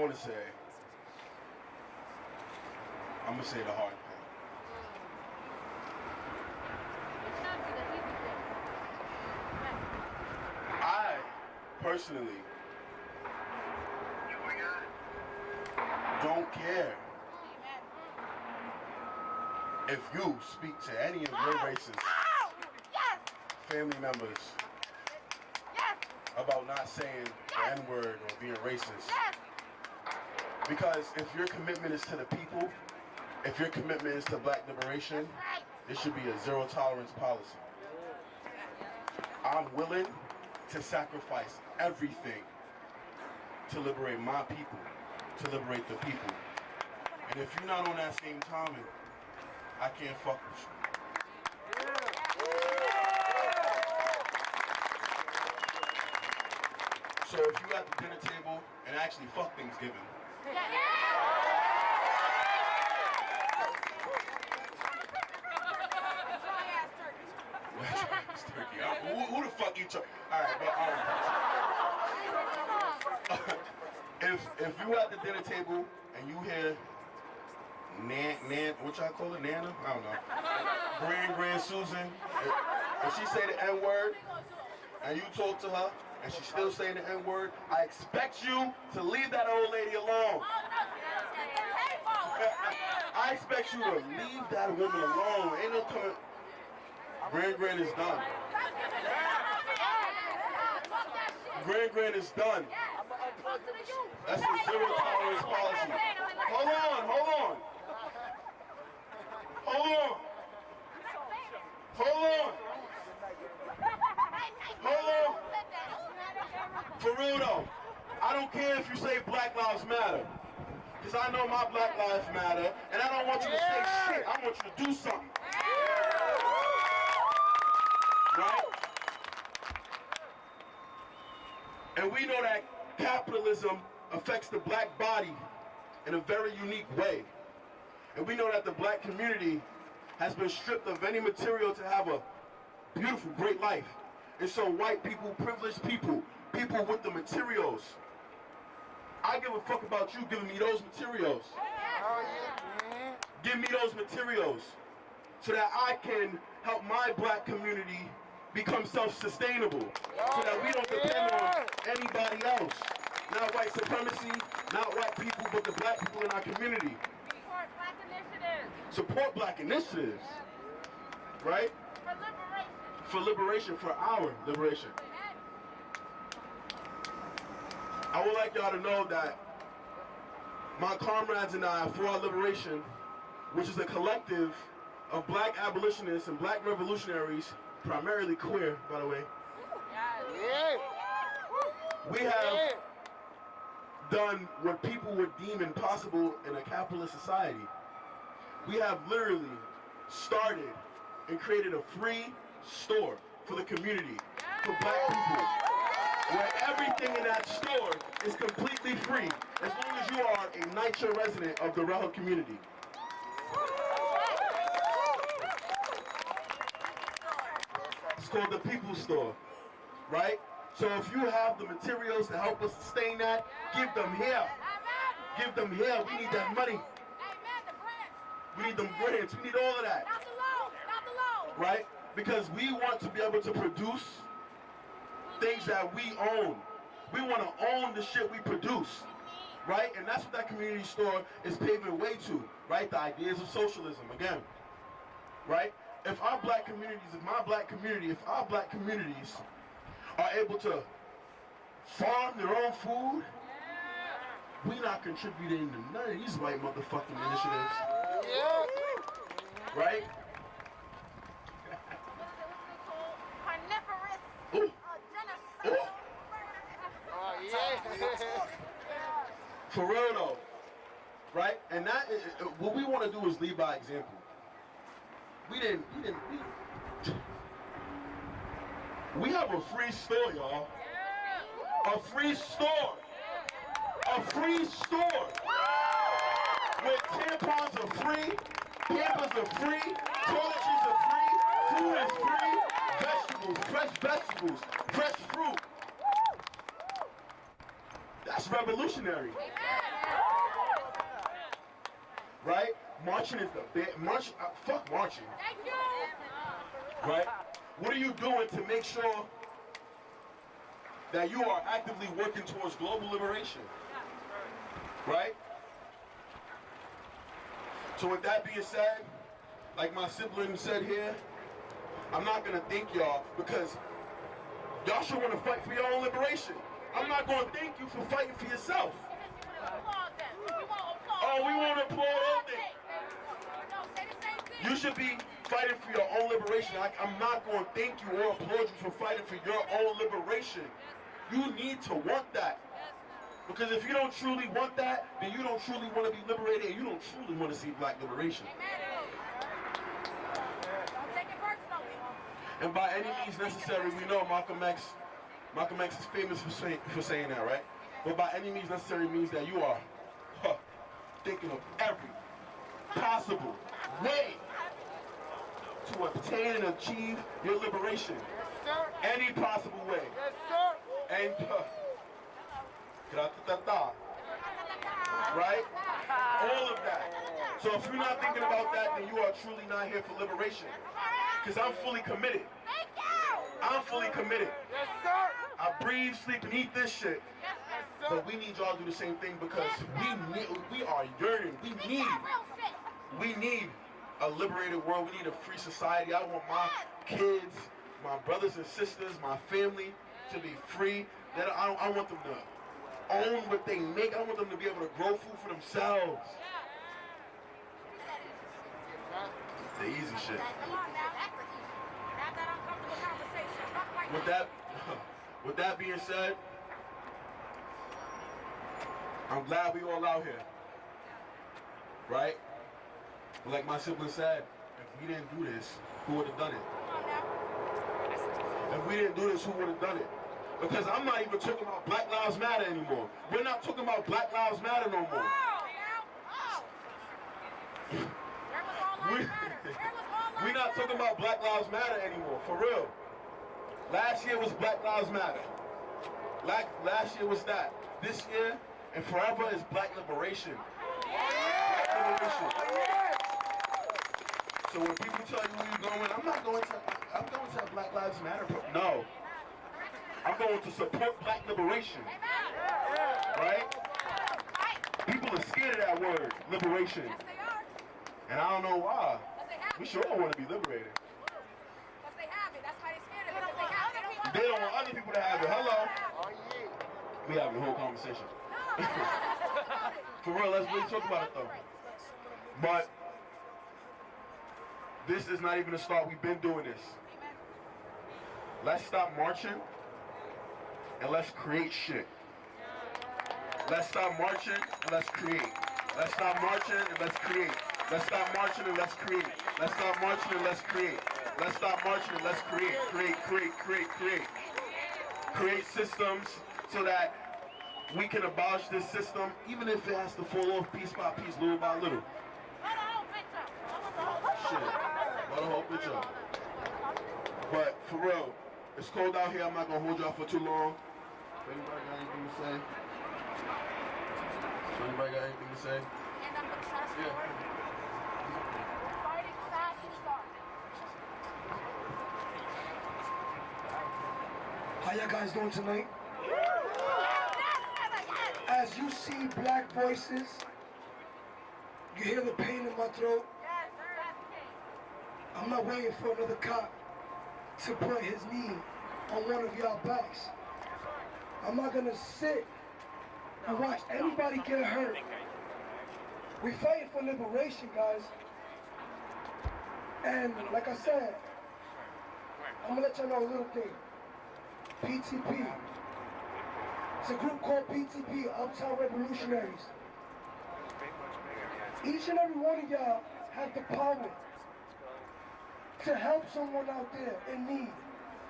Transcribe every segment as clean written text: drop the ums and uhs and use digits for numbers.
want to say, I'm going to say the hard thing. I, personally, don't care if you speak to any of your racist family members about not saying the N-word or being racist. Because if your commitment is to the people, if your commitment is to black liberation, it should be a zero tolerance policy. I'm willing to sacrifice everything to liberate my people, to liberate the people. And if you're not on that same timing, I can't fuck with you. So if you at the dinner table and actually fuck Thanksgiving, who the fuck you talking? Alright, but if you at the dinner table and you hear what y'all call it? Nana? I don't know. Grand Susan. If she say the N-word and you talk to her and she still saying the N-word, I expect you to leave that old lady alone. I expect you to leave that woman alone. Ain't no coming. Grand is done. Grand is done. That's a zero tolerance policy. Hold on. For real though, I don't care if you say Black Lives Matter. Because I know my Black Lives Matter, and I don't want you to say shit. I want you to do something. Right? And we know that capitalism affects the black body in a very unique way. And we know that the black community has been stripped of any material to have a beautiful, great life. And so white people, privileged people, people with the materials, I give a fuck about you giving me those materials. Give me those materials so that I can help my black community become self-sustainable, so that we don't depend on anybody else. Not white supremacy, not white people, but the black people in our community. Support black initiatives. Support black initiatives, right? For liberation. For liberation, for our liberation. I would like y'all to know that my comrades and I, for our liberation, which is a collective of black abolitionists and black revolutionaries, primarily queer, by the way, we have done what people would deem impossible in a capitalist society. We have literally started and created a free store for the community, for black people, where everything in that store is completely free, as long as you are a NYCHA resident of the Red community. It's called the People's Store, right? So if you have the materials to help us sustain that, give them here. Give them here. We need that money. We need them grants. We need all of that. Not the loan. Not the loan. Right? Because we want to be able to produce things that we own. We want to own the shit we produce. Right? And that's what that community store is paving way to. Right? The ideas of socialism, again. Right? If our black communities, our black communities are able to farm their own food, we not contributing to none of these white motherfucking initiatives. Right? Carnivorous. For real though. Right? And that is, what we want to do is lead by example. We have a free store, y'all. A free store. A free store. Where tampons are free, pampers are free, toiletries are free, food is free, vegetables, fresh fruit. That's revolutionary. right? Marching is the big fuck marching. Thank you. Right? What are you doing to make sure that you are actively working towards global liberation? Right? So with that being said, like my sibling said here, I'm not gonna thank y'all because y'all should want to fight for your own liberation. I'm not gonna thank you for fighting for yourself. Oh, we want to applaud all things. You should be fighting for your own liberation. I'm not going to thank you or applaud you for fighting for your own liberation. You need to want that. Because if you don't truly want that, then you don't truly want to be liberated, and you don't truly want to see black liberation. And by any means necessary, we know Malcolm X is famous for saying that, right? But by any means necessary means that you are thinking of every possible way to obtain and achieve your liberation. Any possible way. And right? All of that. So if you're not thinking about that, then you are truly not here for liberation. Because I'm fully committed. I'm fully committed. I breathe, sleep, and eat this shit. But we need y'all to do the same thing because we are yearning. We need a liberated world. We need a free society. I want my kids, my brothers and sisters, my family to be free. That I want them to own what they make. I want them to be able to grow food for themselves. The easy shit. With that being said, I'm glad we all out here, right? But like my sibling said, if we didn't do this, who would have done it? If we didn't do this, who would have done it? Because I'm not even talking about Black Lives Matter anymore. We're not talking about Black Lives Matter no more. We're not talking about Black Lives Matter anymore, for real. Last year was Black Lives Matter. Last year was that. This year and forever is Black Liberation. Black Liberation. So when people tell you where you're going, I'm going to a Black Lives Matter. No. I'm going to support Black liberation. Right? People are scared of that word, liberation. And I don't know why. We sure all want to be liberated. They don't want other people to have it. Hello. We having a whole conversation. For real, let's really talk about it though. But this is not even a start. We've been doing this. Let's stop marching and let's create shit. Let's stop marching and let's create. Let's stop marching and let's create. Let's stop marching and let's create. Let's stop marching and let's create. Let's stop marching and let's create. Create systems so that we can abolish this system, even if it has to fall off piece by piece, little by little. Shit. Let the whole bitch up. But for real, it's cold out here. I'm not gonna hold y'all for too long. Anybody got anything to say? Anybody got anything to say? Yeah. How y'all guys doing tonight? As you see black voices, you hear the pain in my throat. I'm not waiting for another cop to put his knee on one of y'all backs. I'm not gonna sit and watch anybody get hurt. We fighting for liberation, guys. And like I said, I'm gonna let y'all know a little thing. PTP. It's a group called PTP, Uptown Revolutionaries. Each and every one of y'all have the power to help someone out there in need.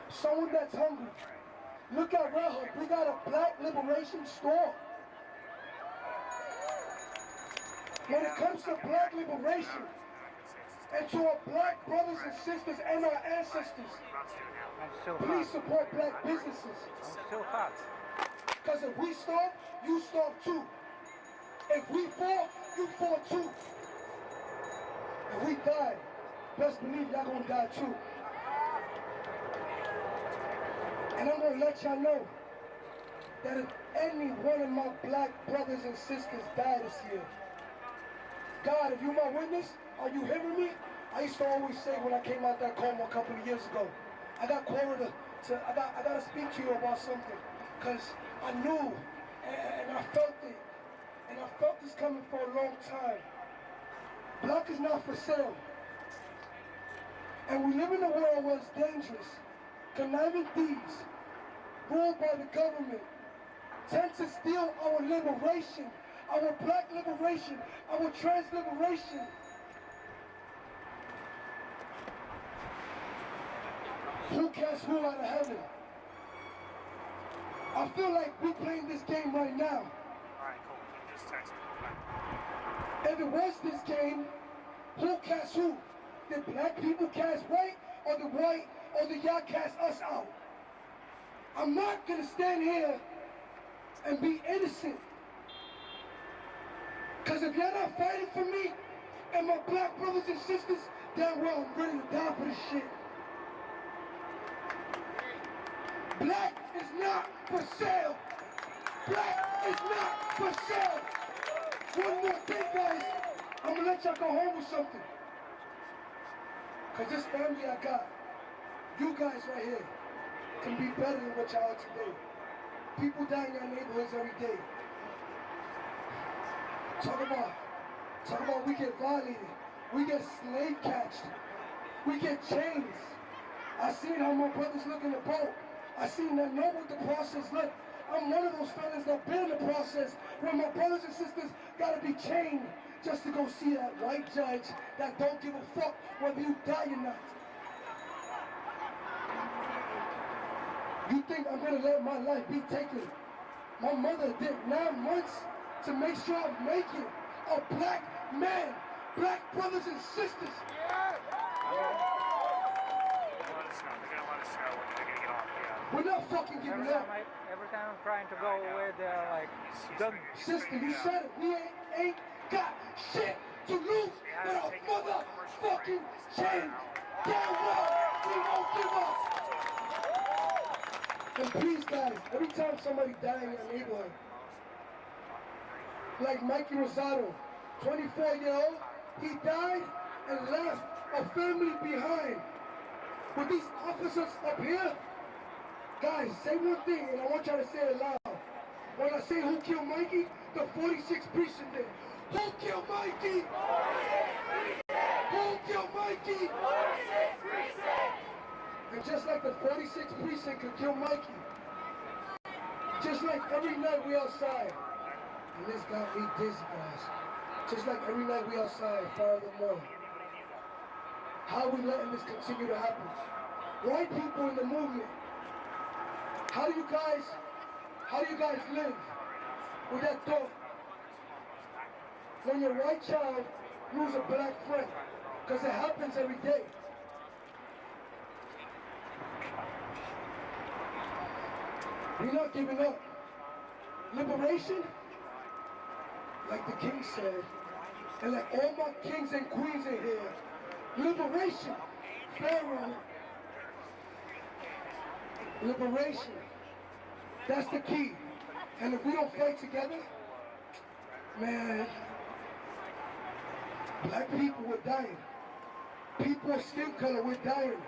Someone that's hungry. Look at Red Hook. We got a Black Liberation store. When it comes to Black liberation, and to our Black brothers and sisters and our ancestors, please support Black businesses. Because if we starve, you starve too. If we fall, you fall too. If we die, best believe y'all gonna die too. And I'm gonna let y'all know that if any one of my black brothers and sisters die this year, God, if you my witness, are you hearing me? I used to always say when I came out that coma a couple of years ago, I got called I gotta speak to you about something, cause I knew and I felt it, and I felt this coming for a long time. Black is not for sale, and we live in a world where it's dangerous. Conniving thieves, ruled by the government, tend to steal our liberation, our black liberation, our trans liberation. Who casts who out of heaven? I feel like we're playing this game right now. Alright, cool. You just text me. If it was this game, who casts who? Did black people cast white, or the white, or the y'all cast us out? I'm not gonna stand here and be innocent. Cause if y'all not fighting for me and my black brothers and sisters, damn well I'm ready to die for this shit. Black is not for sale. Black is not for sale. One more thing, guys. I'm gonna let y'all go home with something. Cause this family I got, you guys right here, can be better than what y'all are today. People die in our neighborhoods every day. Talk about we get violated. We get slave catched. We get chains. I seen how my brothers look in the boat. I seen them know what the process look. I'm one of those fellas that been in the process where my brothers and sisters gotta be chained just to go see that white judge that don't give a fuck whether you die or not. You think I'm gonna let my life be taken? My mother did 9 months to make sure I make it. A black man, black brothers and sisters. We're not fucking giving up. Every time I'm trying to go away, they're like, Doug. Sister, you said it. We ain't got shit to lose but our motherfucking chains. Damn well, we won't give up. And please, guys, every time somebody dies in your neighborhood, like Mikey Rosado, 24-year-old, he died and left a family behind. With these officers up here, guys, say one thing, and I want y'all to say it loud. When I say who killed Mikey, the 46th precinct did. Who killed Mikey? 46th precinct! Who killed Mikey? 46th precinct! And just like the 46th precinct could kill Mikey, just like every night we outside, and this got me dizzy, guys. Just like every night we outside, fire the morning. How are we letting this continue to happen? White people in the movement, how do you guys live with that thought? When your white child loses a black friend, because it happens every day. We're not giving up. Liberation, like the king said, and like all my kings and queens in here, liberation, Pharaoh, liberation, that's the key. And if we don't fight together, man, black people were dying. People of skin color were dying.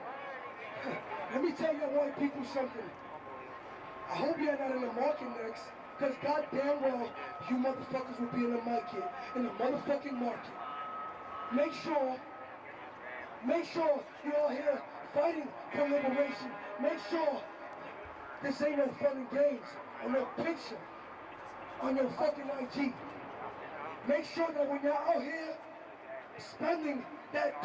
Let me tell you white people something. I hope you're not in the market next, because goddamn well, you motherfuckers will be in the market, in the motherfucking market. Make sure you're all here fighting for liberation. Make sure this ain't no fun and games or no picture on your fucking IG. Make sure that when you're out here spending that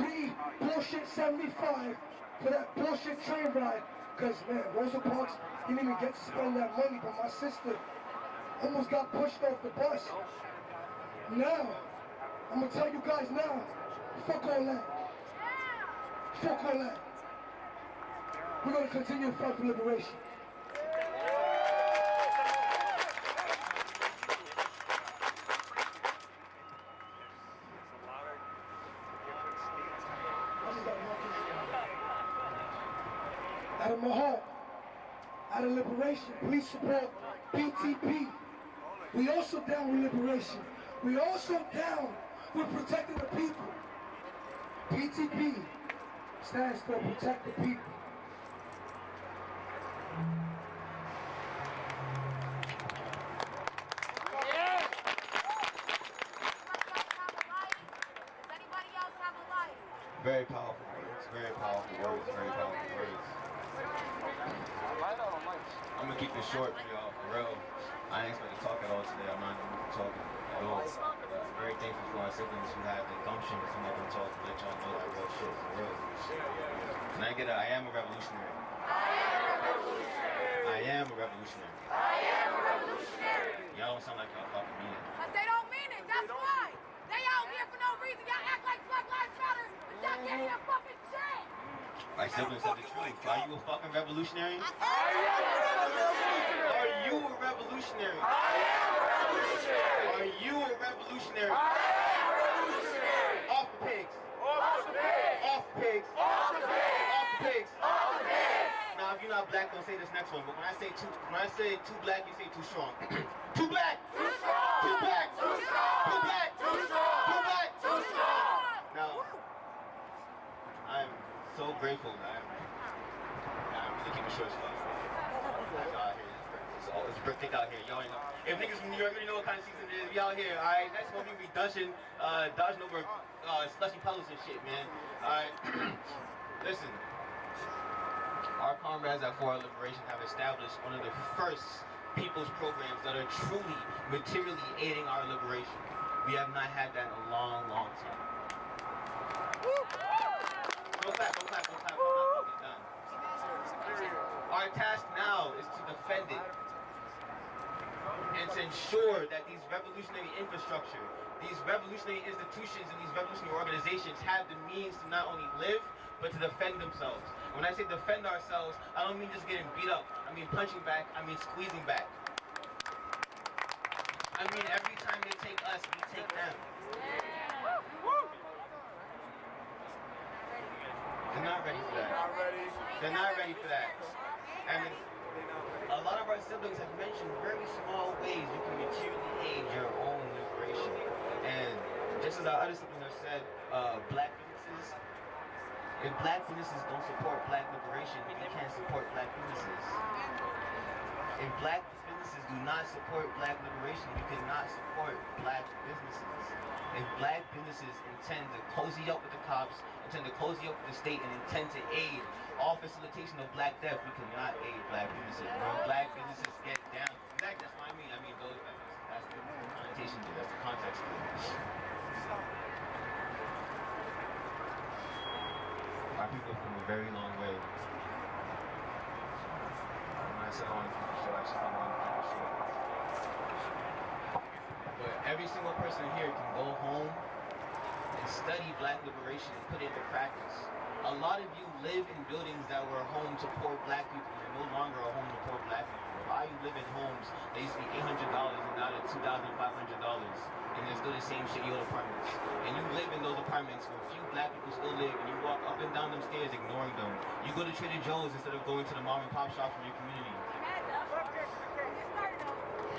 bullshit 75 for that bullshit train ride, because man, Rosa Parks didn't even get to spend that money, but my sister almost got pushed off the bus. Now, I'm gonna tell you guys now, fuck all that. Fuck all that. We're gonna continue to fight for liberation. out of my heart, out of liberation. Please support PTP. We also down with liberation. We also down with protecting the people. PTP stands for protect the people. Very powerful words, very powerful words, very powerful words. I'm gonna keep it short for y'all, for real. I ain't expect to talk at all today. I'm not gonna be talking at all. I'm very thankful for my siblings who had the gumption to come up and talk to let y'all know that real shit, for real. Can I get a, I am a revolutionary. I am a revolutionary. Y'all don't sound like y'all fucking mean it. Cause they don't mean it, that's why. They out here for no reason. Y'all act like Black Lives Matter, but y'all getting your fucking shit. My siblings said the truth. Are you a fucking revolutionary? I am. Are you a revolutionary? Are you a revolutionary? Off the pigs. Off the pigs. Off the pigs. Now, if you're not black, don't say this next one. But when I say too black, you say too strong. Too black. Too strong. Too black. Too strong. Too black. Too strong. Too black. Too strong. Now, I'm so grateful that I'm really keeping short stuff. It's a birthday out here. Y'all know. If niggas from New York really know what kind of season it is, we out here. Alright, next one we be dodging over slushy puddles and shit, man. Alright. Listen. Our comrades at For Our Liberation have established one of the first people's programs that are truly materially aiding our liberation. We have not had that in a long, long time. Don't clap. I'm not fucking done. Our task now is to defend it and to ensure that these revolutionary infrastructure, these revolutionary institutions and these revolutionary organizations have the means to not only live, but to defend themselves. When I say defend ourselves, I don't mean just getting beat up. I mean punching back, I mean squeezing back. I mean every time they take us, we take them. They're not ready for that. They're not ready for that. And a lot of our siblings have mentioned very small ways you can materially aid your own liberation. And just as our other siblings have said, black businesses, if black businesses don't support black liberation, then we can't support black businesses. If black businesses do not support black liberation, we cannot support black businesses. If black businesses intend to cozy up with the cops, intend to cozy up with the state, and intend to aid all facilitation of black death, we cannot aid black businesses. When black businesses get down, that's what I mean. I mean, that's the connotation there, that's the context there. Our people have come a very long way. When I said I want to keep it short, I said I want to keep it short. But every single person here can go home and study black liberation and put it into practice. A lot of you live in buildings that were home to poor black people and no longer are home to poor black people. A lot of you live in homes that used to be $800 and now they're $2,500. And they're still the same shitty old apartments. And you live in those apartments where few black people still live, and you walk up and down them stairs ignoring them. You go to Trader Joe's instead of going to the mom and pop shops in your community.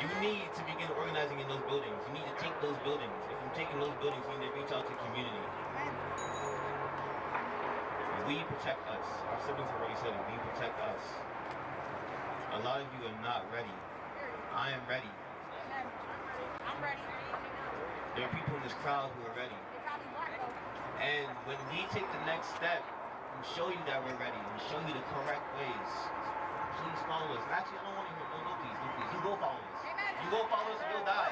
You need to begin organizing in those buildings. You need to take those buildings. If you're taking those buildings, you need to reach out to the community. We protect us. Our siblings have already said it. We protect us. A lot of you are not ready. I am ready. I'm ready. There are people in this crowd who are ready. And when we take the next step and show you that we're ready and show you the correct ways, please follow us. Actually, I don't want to hear no please. You go follow us. You go follow us and you'll die.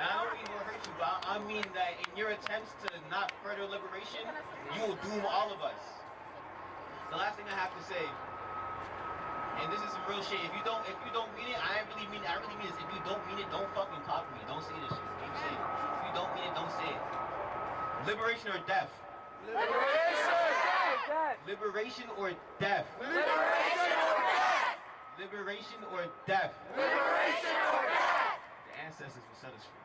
And I don't mean to hurt you, but I mean that in your attempts to not further liberation, you will doom all of us. The last thing I have to say, and this is some real shit. If you don't mean it, I really mean this. If you don't mean it, don't fucking copy me. Don't say this shit. Don't say it. If you don't mean it, don't say it. Liberation or death? Liberation or death? Liberation or death? Liberation or death? Liberation or death? The ancestors will set us free.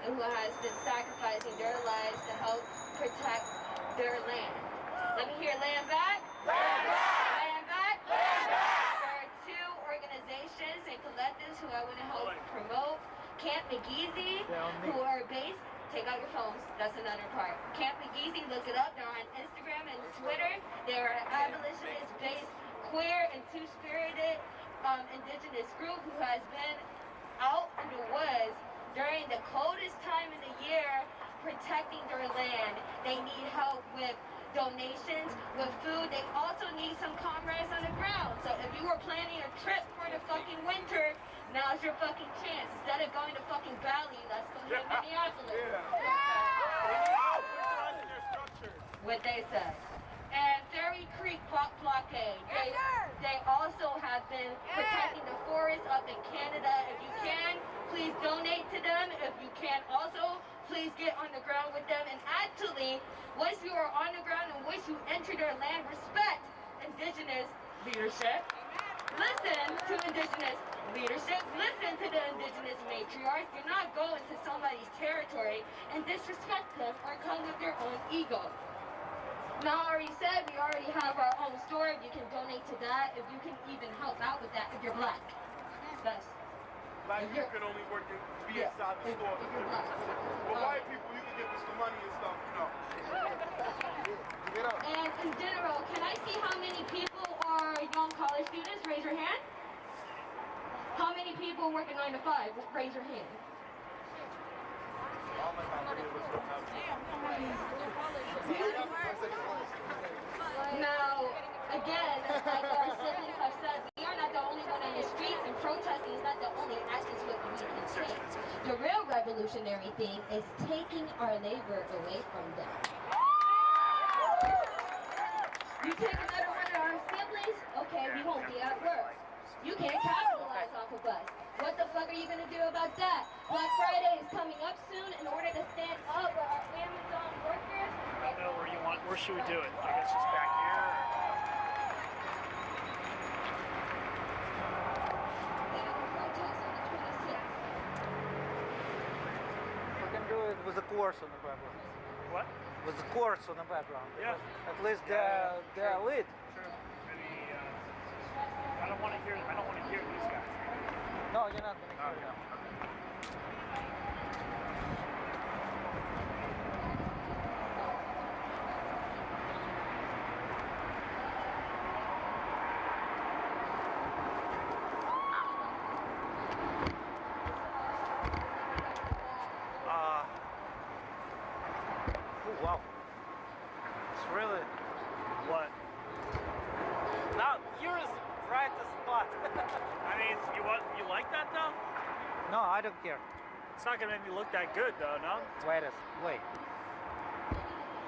who has been sacrificing their lives to help protect their land. Let me hear land back. Land back. Land back. Land back. There are two organizations and collectives who I want to help promote. Camp McGeezy, who are based, take out your phones, that's another part. Camp McGeezy, look it up, they're on Instagram and Twitter. They're an abolitionist-based, queer and two-spirited indigenous group who has been out in the woods during the coldest time of the year protecting their land. They need help with donations, with food. They also need some comrades on the ground. So if you were planning a trip for the fucking winter, now's your fucking chance. Instead of going to fucking Valley, let's go to Minneapolis. What they said. And Ferry Creek blockade. They also have been protecting the forest up in Canada. If you can, please donate to them. If you can also, please get on the ground with them. And actually, once you are on the ground and once you enter their land, respect Indigenous leadership. Listen to Indigenous leadership. Listen to the Indigenous matriarchs. Do not go into somebody's territory and disrespect them or come with your own ego. Now, I already said we already have our own store. If you can donate to that, if you can even help out with that, if you're black. That's Black people can only work and be inside the store. But white people, you can give us the money and stuff, you know. And in general, can I see how many people are young college students? Raise your hand. How many people working 9 to 5? Raise your hand. Now, again, like our siblings have said, we are not the only one on the streets, and protesting is not the only action we can take. The real revolutionary thing is taking our labor away from them. You take another one of our siblings, okay, we won't be at work. You can't capitalize off of us. What the fuck are you gonna do about that? Black Friday is coming up soon. In order to stand up with our Amazon workers. I don't know where you want. Where should we do it? I guess just back here. We can do it with the chorus on the background. What? With the chorus on the background. Yeah. At least they're lit. Sure. Maybe, I don't want to hear these guys. No, you're not gonna hear them. Oh wow. It's really What? now here is right the spot. I mean, you like that though? No, I don't care. It's not gonna make me look that good though, no? Wait.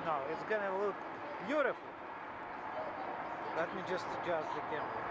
No, it's gonna look beautiful. Let me just adjust the camera.